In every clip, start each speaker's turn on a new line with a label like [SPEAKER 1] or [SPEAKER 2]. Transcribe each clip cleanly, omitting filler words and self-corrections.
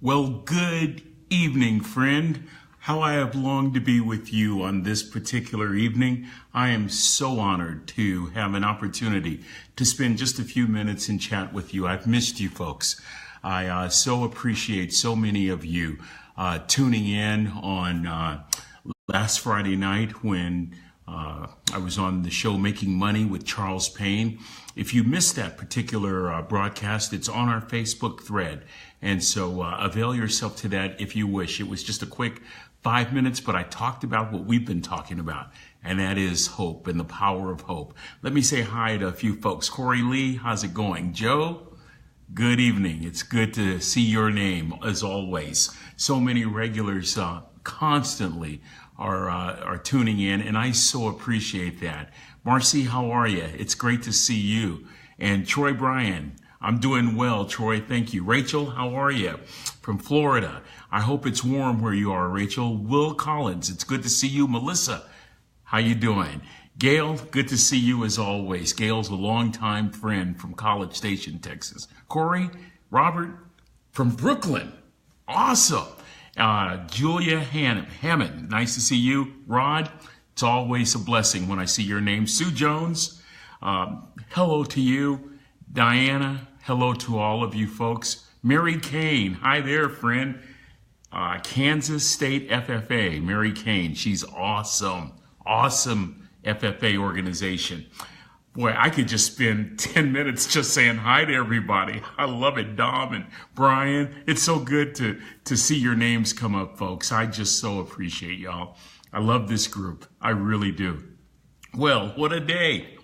[SPEAKER 1] Well, good evening, friend. How I have longed to be with you on this particular evening. I am so honored to have an opportunity to spend just a few minutes and chat with you. I've missed you folks. I so appreciate so many of you tuning in on last Friday night when I was on the show Making Money with Charles Payne. If you missed that particular broadcast, it's on our Facebook thread. And so avail yourself to that if you wish. It was just a quick 5 minutes, but I talked about what we've been talking about, and that is hope and the power of hope. Let me say hi to a few folks. Corey Lee, how's it going? Joe, good evening. It's good to see your name as always. So many regulars constantly are tuning in, and I so appreciate that. Marcy, how are you? It's great to see you. And Troy Bryan, I'm doing well, Troy. Thank you. Rachel, how are you? From Florida. I hope it's warm where you are, Rachel. Will Collins, it's good to see you. Melissa, how you doing? Gail, good to see you as always. Gail's a longtime friend from College Station, Texas. Corey, Robert, from Brooklyn. Awesome. Julia Hammond, nice to see you. Rod, it's always a blessing when I see your name. Sue Jones, hello to you. Diana, hello to all of you folks. Mary Kane, hi there, friend. Kansas State FFA, Mary Kane, she's awesome. Awesome FFA organization. Boy, I could just spend 10 minutes just saying hi to everybody. I love it, Dom and Brian. It's so good to see your names come up, folks. I just so appreciate y'all. I love this group. I really do. Well, what a day.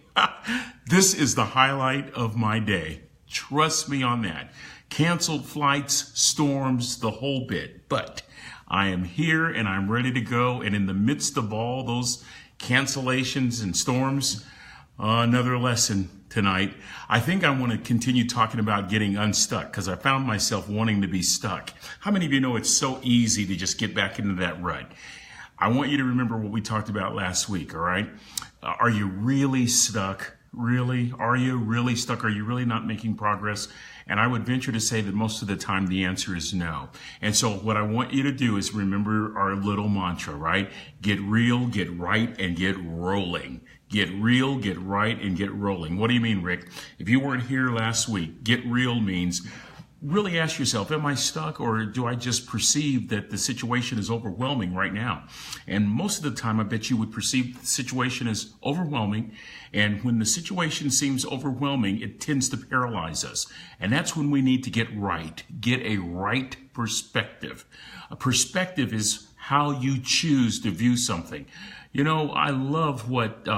[SPEAKER 1] This is the highlight of my day. Trust me on that. Canceled flights, storms, the whole bit. But I am here and I'm ready to go. And in the midst of all those cancellations and storms, another lesson tonight. I think I want to continue talking about getting unstuck because I found myself wanting to be stuck. How many of you know it's so easy to just get back into that rut? I want you to remember what we talked about last week, all right? Are you really stuck? Really? Are you really stuck? Are you really not making progress? And I would venture to say that most of the time the answer is no. And so what I want you to do is remember our little mantra, right? Get real, get right, and get rolling. Get real, get right, and get rolling. What do you mean, Rick? If you weren't here last week, get real means really ask yourself, am I stuck, or do I just perceive that the situation is overwhelming right now? And most of the time, I bet you would perceive the situation as overwhelming. And when the situation seems overwhelming, it tends to paralyze us. And that's when we need to get right, get a right perspective. A perspective is how you choose to view something. You know, I love what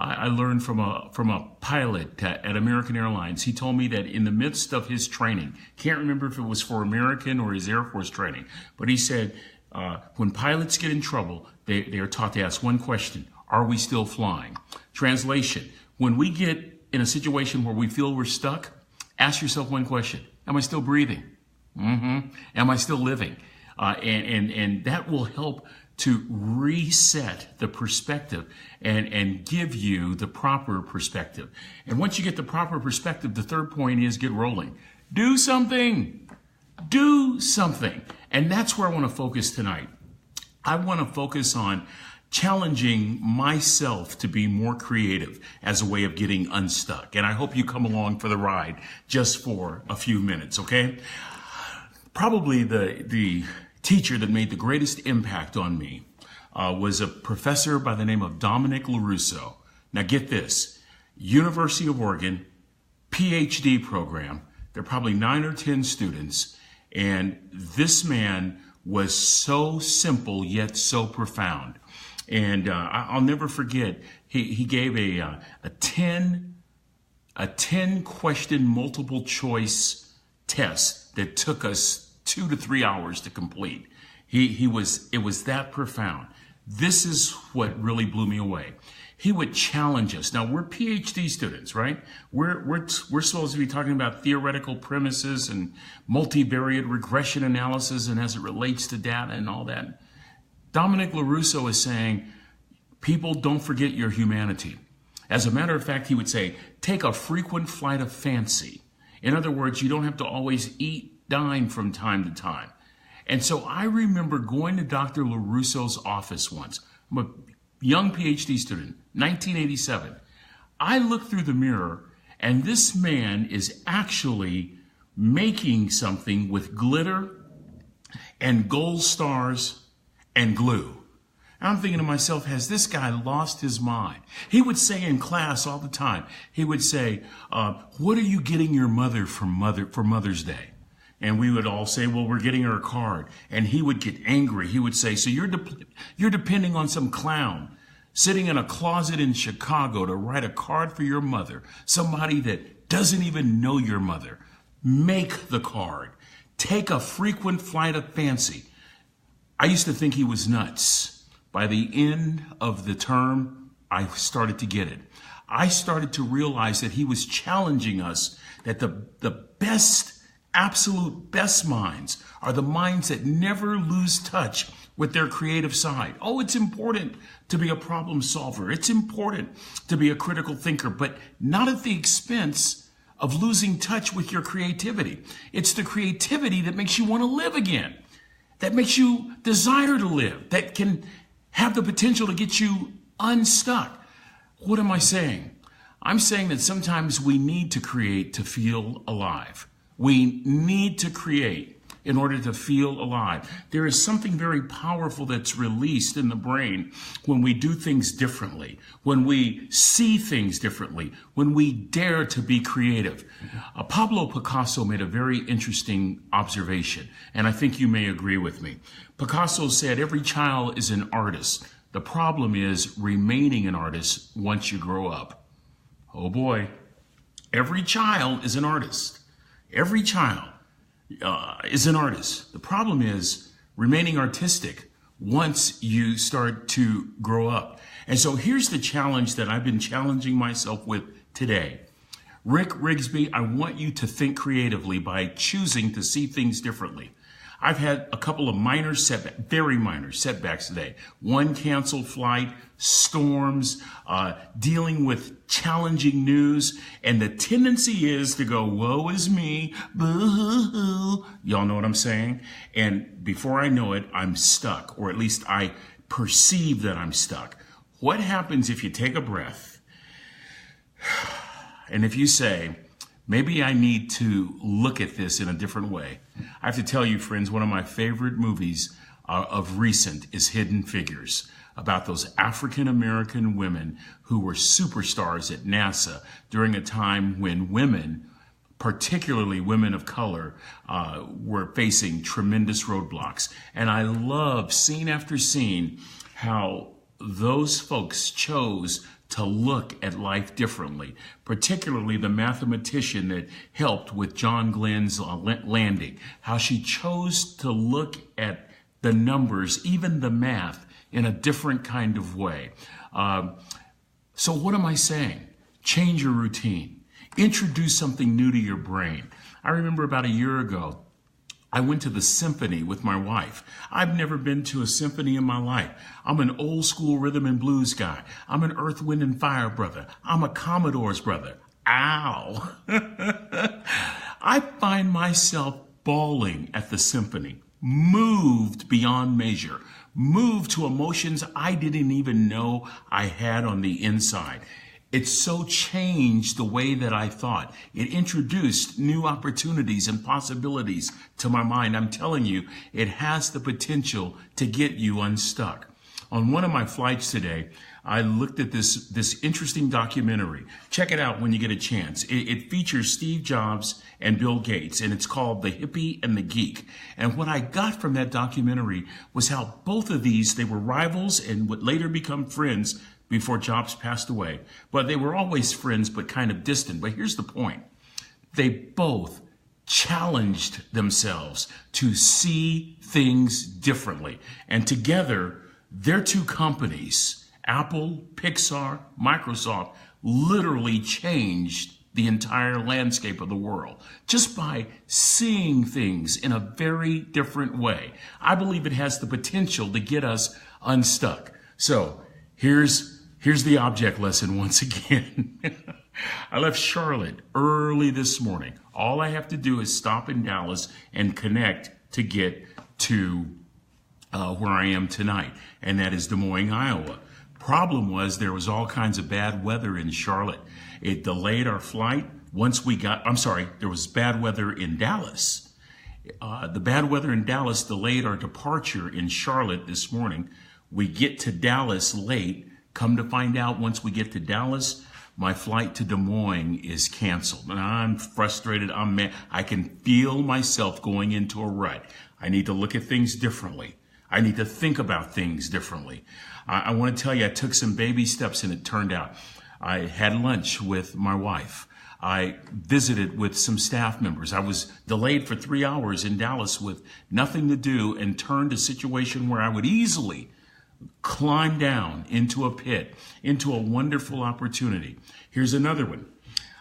[SPEAKER 1] I learned from a pilot at American Airlines. He told me that in the midst of his training, can't remember if it was for American or his Air Force training, but he said when pilots get in trouble, they are taught to ask one question: are we still flying? Translation: when we get in a situation where we feel we're stuck, ask yourself one question: am I still breathing? Am I still living? And that will help to reset the perspective and give you the proper perspective. And once you get the proper perspective, the third point is get rolling. Do something. Do something. And that's where I want to focus tonight. I want to focus on challenging myself to be more creative as a way of getting unstuck. And I hope you come along for the ride just for a few minutes, okay? Probably the teacher that made the greatest impact on me was a professor by the name of Dominic LaRusso. Now get this, University of Oregon, PhD program. There are probably 9 or 10 students, and this man was so simple yet so profound. And I'll never forget, he gave a 10 question multiple choice test that took us 2 to 3 hours to complete. It was that profound. This is what really blew me away. He would challenge us. Now we're PhD students, right? We're supposed to be talking about theoretical premises and multivariate regression analysis and as it relates to data and all that. Dominic LaRusso is saying, people, don't forget your humanity. As a matter of fact, he would say, take a frequent flight of fancy. In other words, you don't have to always eat dying from time to time. And so I remember going to Dr. LaRusso's office once. I'm a young PhD student, 1987. I looked through the mirror, and this man is actually making something with glitter and gold stars and glue. I'm thinking to myself, has this guy lost his mind? He would say in class all the time, he would say, what are you getting your mother for Mother's Day? And we would all say, well, we're getting her a card. And he would get angry. He would say, so you're depending on some clown sitting in a closet in Chicago to write a card for your mother, somebody that doesn't even know your mother. Make the card. Take a frequent flight of fancy. I used to think he was nuts. By the end of the term, I started to get it. I started to realize that he was challenging us, that the best, absolute best minds are the minds that never lose touch with their creative side. Oh, it's important to be a problem solver. It's important to be a critical thinker, but not at the expense of losing touch with your creativity. It's the creativity that makes you want to live again, that makes you desire to live, that can have the potential to get you unstuck. What am I saying? I'm saying that sometimes we need to create to feel alive. We need to create in order to feel alive. There is something very powerful that's released in the brain when we do things differently, when we see things differently, when we dare to be creative. Pablo Picasso made a very interesting observation, and I think you may agree with me. Picasso said every child is an artist. The problem is remaining an artist once you grow up. Oh boy, every child is an artist. Every child is an artist. The problem is remaining artistic once you start to grow up. And so here's the challenge that I've been challenging myself with today. Rick Rigsby, I want you to think creatively by choosing to see things differently. I've had a couple of very minor setbacks today. One canceled flight, storms, dealing with challenging news, and the tendency is to go, woe is me, boo-hoo-hoo. Y'all know what I'm saying? And before I know it, I'm stuck, or at least I perceive that I'm stuck. What happens if you take a breath, and if you say, maybe I need to look at this in a different way? I have to tell you, friends, one of my favorite movies of recent is Hidden Figures, about those African-American women who were superstars at NASA during a time when women, particularly women of color, were facing tremendous roadblocks. And I love scene after scene how those folks chose to look at life differently, particularly the mathematician that helped with John Glenn's landing, how she chose to look at the numbers, even the math, in a different kind of way. So what am I saying? Change your routine. Introduce something new to your brain. I remember about a year ago, I went to the symphony with my wife. I've never been to a symphony in my life. I'm an old school rhythm and blues guy. I'm an Earth, Wind, and Fire brother. I'm a Commodore's brother. Ow. I find myself bawling at the symphony, moved beyond measure, moved to emotions I didn't even know I had on the inside. It so changed the way that I thought. It introduced new opportunities and possibilities to my mind. I'm telling you, it has the potential to get you unstuck. On one of my flights today, I looked at this interesting documentary. Check it out when you get a chance. It features Steve Jobs and Bill Gates, and it's called The Hippie and the Geek. And what I got from that documentary was how both of these, they were rivals and would later become friends before Jobs passed away. But they were always friends, but kind of distant. But here's the point. They both challenged themselves to see things differently. And together, their two companies, Apple, Pixar, Microsoft, literally changed the entire landscape of the world just by seeing things in a very different way. I believe it has the potential to get us unstuck. So here's the object lesson once again. I left Charlotte early this morning, All I have to do is stop in Dallas and connect to get to where I am tonight, and that is Des Moines, Iowa. Problem was there was all kinds of bad weather in Charlotte. It delayed our flight. There was bad weather in Dallas. The bad weather in Dallas delayed our departure in Charlotte this morning. We get to Dallas late. Come to find out, once we get to Dallas, my flight to Des Moines is canceled. And I'm frustrated. I'm mad. I can feel myself going into a rut. I need to look at things differently. I need to think about things differently. I want to tell you, I took some baby steps and it turned out. I had lunch with my wife. I visited with some staff members. I was delayed for 3 hours in Dallas with nothing to do and turned a situation where I would easily climb down into a pit, into a wonderful opportunity. Here's another one.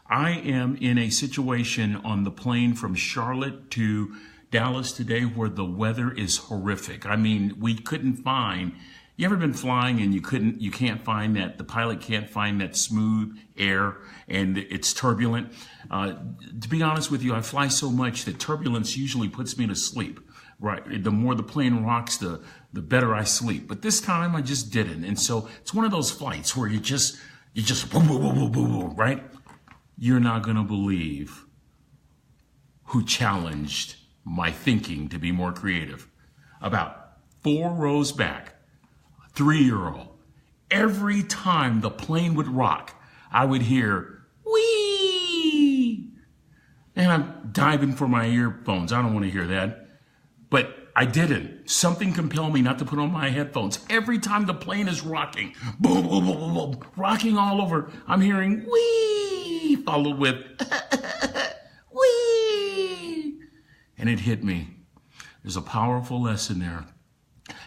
[SPEAKER 1] I am in a situation on the plane from Charlotte to Dallas today where the weather is horrific. I mean, we couldn't find, you ever been flying and you can't find that, the pilot can't find that smooth air and it's turbulent? To be honest with you, I fly so much that turbulence usually puts me to sleep. Right. The more the plane rocks, the better I sleep. But this time I just didn't. And so it's one of those flights where you just boom, boom, boom, boom, boom, boom, right? You're not going to believe who challenged my thinking to be more creative. About 4 rows back, a 3-year-old, every time the plane would rock, I would hear, wee! And I'm diving for my earphones. I don't want to hear that. But I didn't. Something compelled me not to put on my headphones. Every time the plane is rocking, boom, boom, boom, boom, boom, rocking all over, I'm hearing wee, followed with wee. And it hit me. There's a powerful lesson there.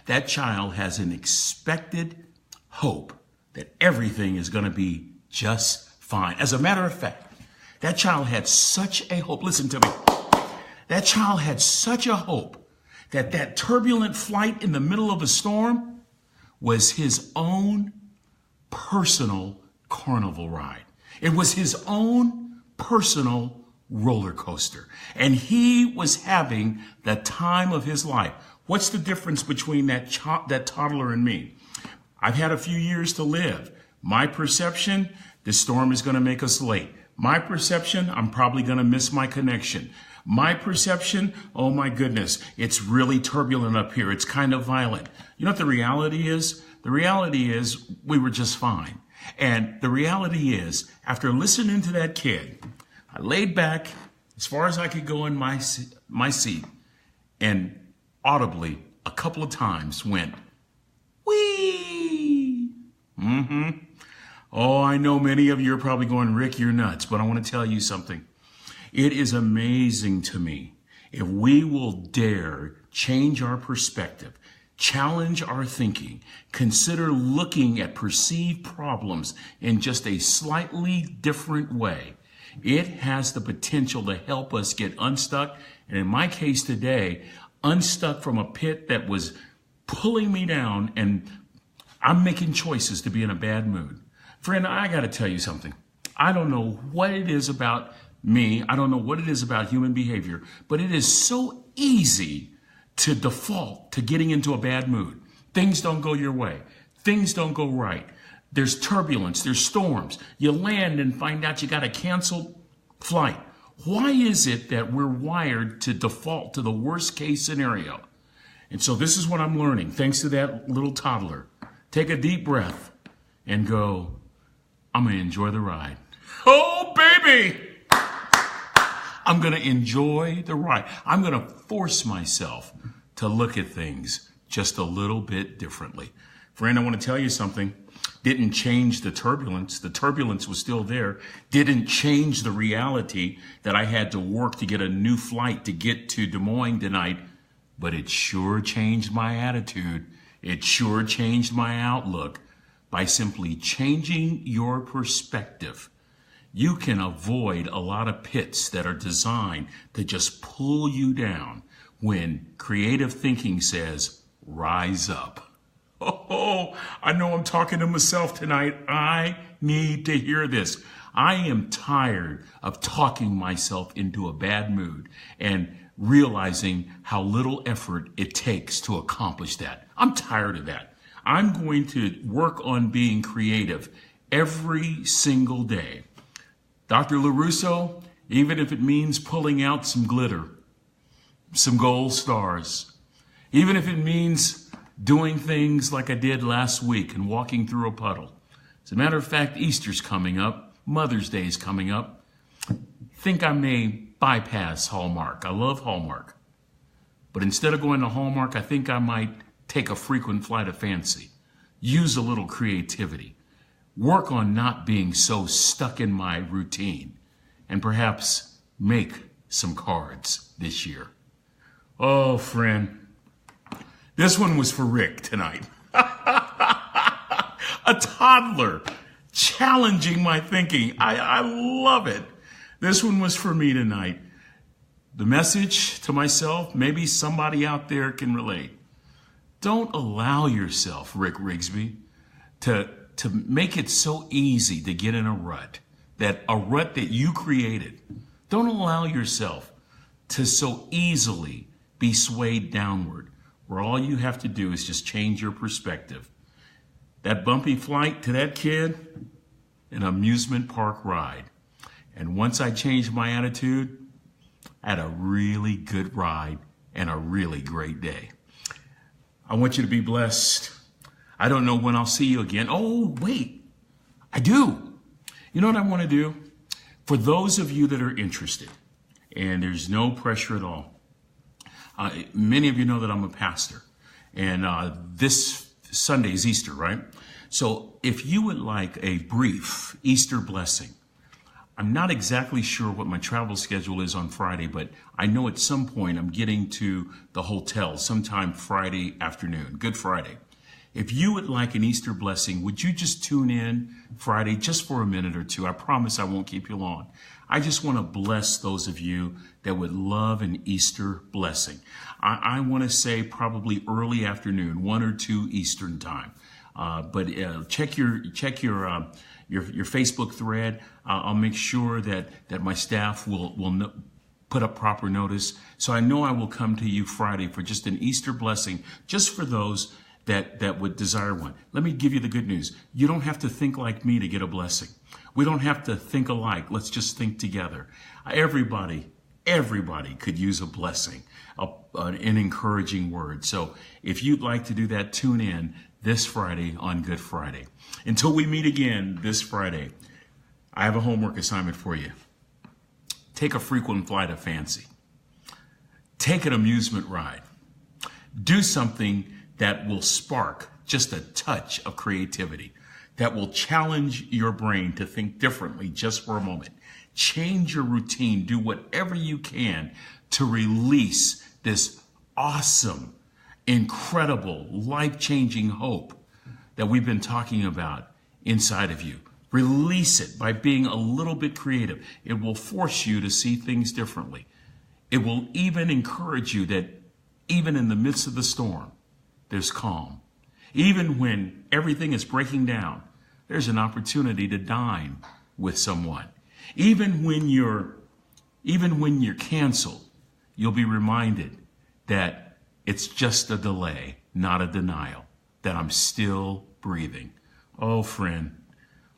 [SPEAKER 1] That child has an expected hope that everything is going to be just fine. As a matter of fact, that child had such a hope. Listen to me. That child had such a hope that turbulent flight in the middle of a storm was his own personal carnival ride. It was his own personal roller coaster. And he was having the time of his life. What's the difference between that toddler and me? I've had a few years to live. My perception, this storm is going to make us late. My perception, I'm probably going to miss my connection. My perception, oh my goodness, it's really turbulent up here. It's kind of violent. You know what the reality is? The reality is we were just fine. And the reality is, after listening to that kid, I laid back as far as I could go in my seat and audibly a couple of times went, wee. Oh, I know many of you are probably going, Rick, you're nuts, but I want to tell you something. It is amazing to me if we will dare change our perspective, challenge our thinking, consider looking at perceived problems in just a slightly different way. It has the potential to help us get unstuck, and in my case today, unstuck from a pit that was pulling me down, and I'm making choices to be in a bad mood. Friend, I got to tell you something. I don't know what it is about me. I don't know what it is about human behavior, but it is so easy to default to getting into a bad mood. Things don't go your way. Things don't go right. There's turbulence. There's storms. You land and find out you got a canceled flight. Why is it that we're wired to default to the worst case scenario? And so this is what I'm learning, thanks to that little toddler. Take a deep breath and go, I'm going to enjoy the ride. Oh, baby! I'm going to enjoy the ride. I'm going to force myself to look at things just a little bit differently. Friend, I want to tell you something. Didn't change the turbulence. The turbulence was still there. Didn't change the reality that I had to work to get a new flight to get to Des Moines tonight. But it sure changed my attitude. It sure changed my outlook by simply changing your perspective. You can avoid a lot of pits that are designed to just pull you down when creative thinking says, rise up. Oh, I know I'm talking to myself tonight. I need to hear this. I am tired of talking myself into a bad mood and realizing how little effort it takes to accomplish that. I'm tired of that. I'm going to work on being creative every single day. Dr. LaRusso, even if it means pulling out some glitter, some gold stars, even if it means doing things like I did last week and walking through a puddle. As a matter of fact, Easter's coming up, Mother's Day is coming up. Think I may bypass Hallmark. I love Hallmark. But instead of going to Hallmark, I think I might take a frequent flight of fancy. Use a little creativity. Work on not being so stuck in my routine. And perhaps make some cards this year. Oh, friend. This one was for Rick tonight. A toddler challenging my thinking. I love it. This one was for me tonight. The message to myself, maybe somebody out there can relate. Don't allow yourself, Rick Rigsby, to make it so easy to get in a rut that you created. Don't allow yourself to so easily be swayed downward, where all you have to do is just change your perspective. That bumpy flight to that kid, an amusement park ride. And once I changed my attitude, I had a really good ride and a really great day. I want you to be blessed. I don't know when I'll see you again. Oh, wait, I do. You know what I want to do? For those of you that are interested, and there's no pressure at all, many of you know that I'm a pastor, and this Sunday is Easter, right? So if you would like a brief Easter blessing, I'm not exactly sure what my travel schedule is on Friday, but I know at some point I'm getting to the hotel sometime Friday afternoon, Good Friday. If you would like an Easter blessing, would you just tune in Friday just for a minute or two? I promise I won't keep you long. I just want to bless those of you that would love an Easter blessing. I want to say probably early afternoon, 1 or 2 Eastern time. But check your Facebook thread. I'll make sure that my staff will put up proper notice. So I know I will come to you Friday for just an Easter blessing, just for those that would desire one. Let me give you the good news. You don't have to think like me to get a blessing. We don't have to think alike. Let's just think together. Everybody could use a blessing, an encouraging word. So if you'd like to do that, tune in this Friday on Good Friday. Until we meet again this Friday, I have a homework assignment for you. Take a frequent flight of fancy. Take an amusement ride. Do something that will spark just a touch of creativity, that will challenge your brain to think differently just for a moment. Change your routine. Do whatever you can to release this awesome, incredible, life-changing hope that we've been talking about inside of you. Release it by being a little bit creative. It will force you to see things differently. It will even encourage you that even in the midst of the storm, there's calm. Even when everything is breaking down, there's an opportunity to dine with someone. Even when you're canceled, you'll be reminded that it's just a delay, not a denial, that I'm still breathing. Oh, friend.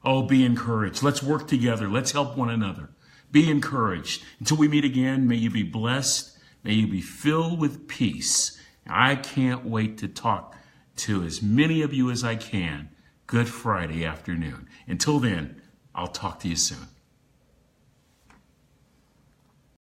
[SPEAKER 1] Oh, be encouraged. Let's work together. Let's help one another. Be encouraged. Until we meet again, may you be blessed. May you be filled with peace. I can't wait to talk to as many of you as I can Good Friday afternoon. Until then, I'll talk to you soon.